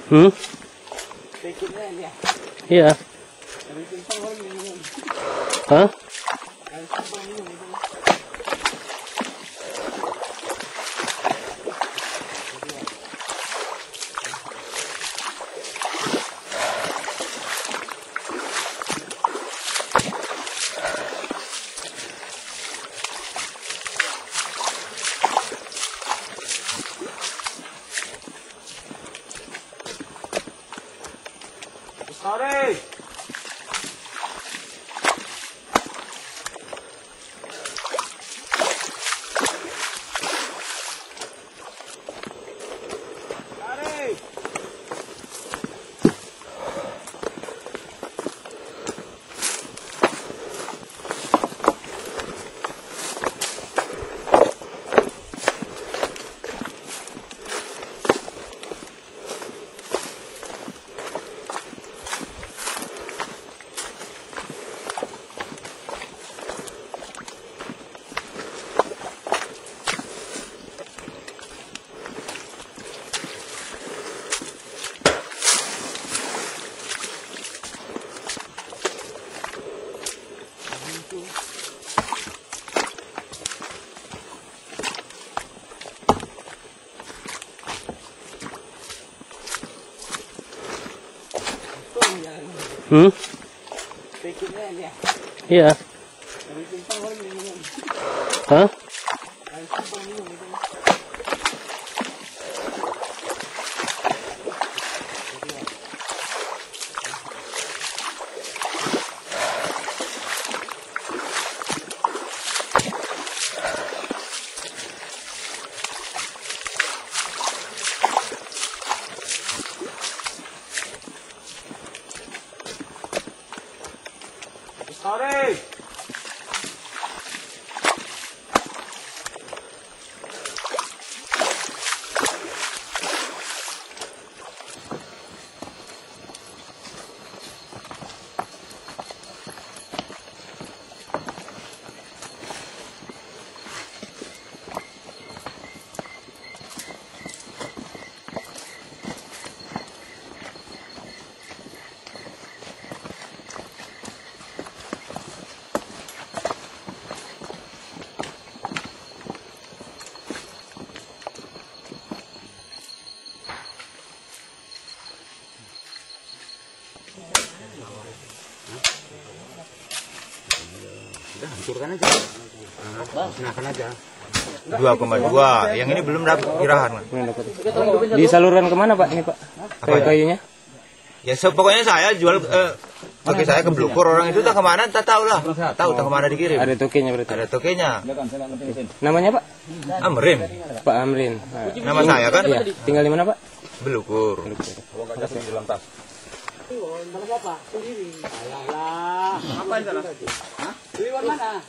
Hmm? Iya. Hah? Sorry. Hmm? Iya. Hah? Sorry. Udah hancurkan aja. Musnahkan aja. 2,2. Yang ini belum dapat kirahan. Disalurkan kemana Pak ini Pak? Kayu-kayunya? Ya pokoknya saya jual pakai saya ke Blukur, orang itu tak kemana tak tahu lah. Tahu tak kemana dikirim. Ada tokenya berarti. Ada tokenya. Namanya Pak? Amrin. Pak Amrin. Nama saya kan? Iya. Tinggal di mana Pak? Blukur. Apa itu? Hah? Liwan mana?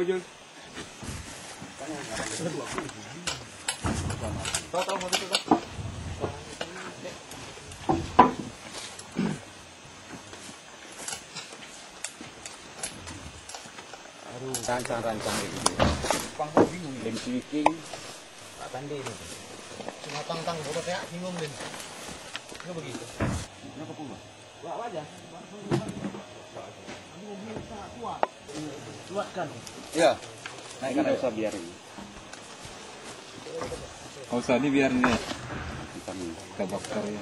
Jul? Tahu mau itu kan? Rancang-rancang gitu. Pangkal bingung. Lem speaking. Pak Tandi ini. Cuma tang-tang bodoh kayak bingung Lem. Enggak begitu. Kenapa pula? Wah, aja. Kuatkan. Iya. Naikkan aja usah biarin. Enggak usah dibiarin ya. Kita bakar ya.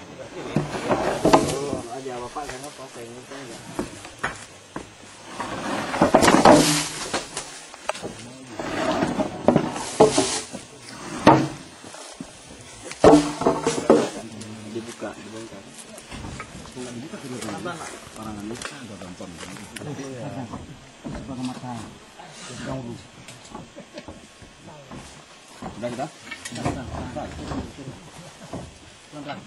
Oh, aja Bapak kan apa saya ngerti enggak. Dibuka, dibongkar. Dibuka juga. Parangan ini enggak gampang. Sebagai mata. Jauh. Sudah kita? Sudah. Pelan-pelan.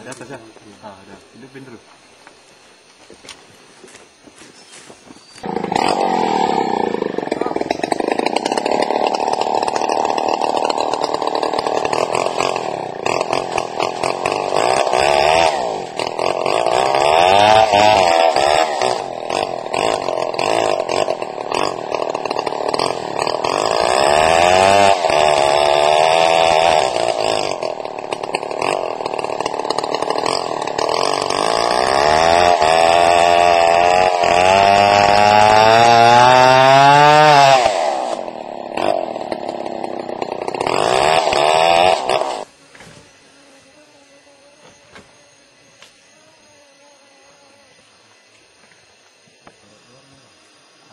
Di atas ya? Ada. Hidupin terus.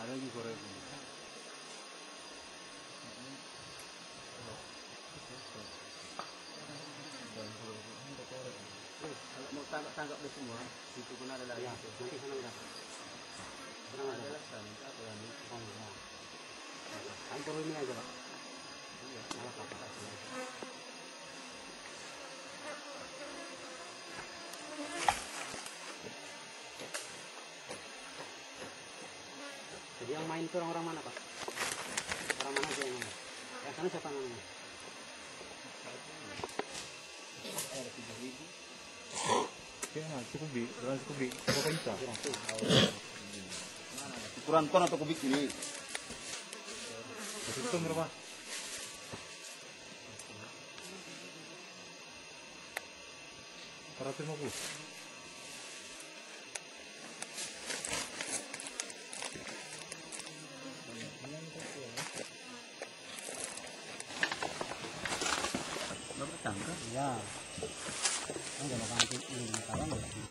Ada di Korea. Kalau mau tangkap deh semua, situ pun ada lagi. Nanti sana udah. Sana ada apa yang ini? Kantor ini aja Pak. Iya, malah apa sih? Jadi yang main itu orang-orang mana Pak? Orang mana aja yang main? Yang sana siapa namanya? Kubik. Berapa juta? Ukuran ton atau kubik ini? Itu berapa? $450. Tangkap ya. Enggak bakal ini kawan ya.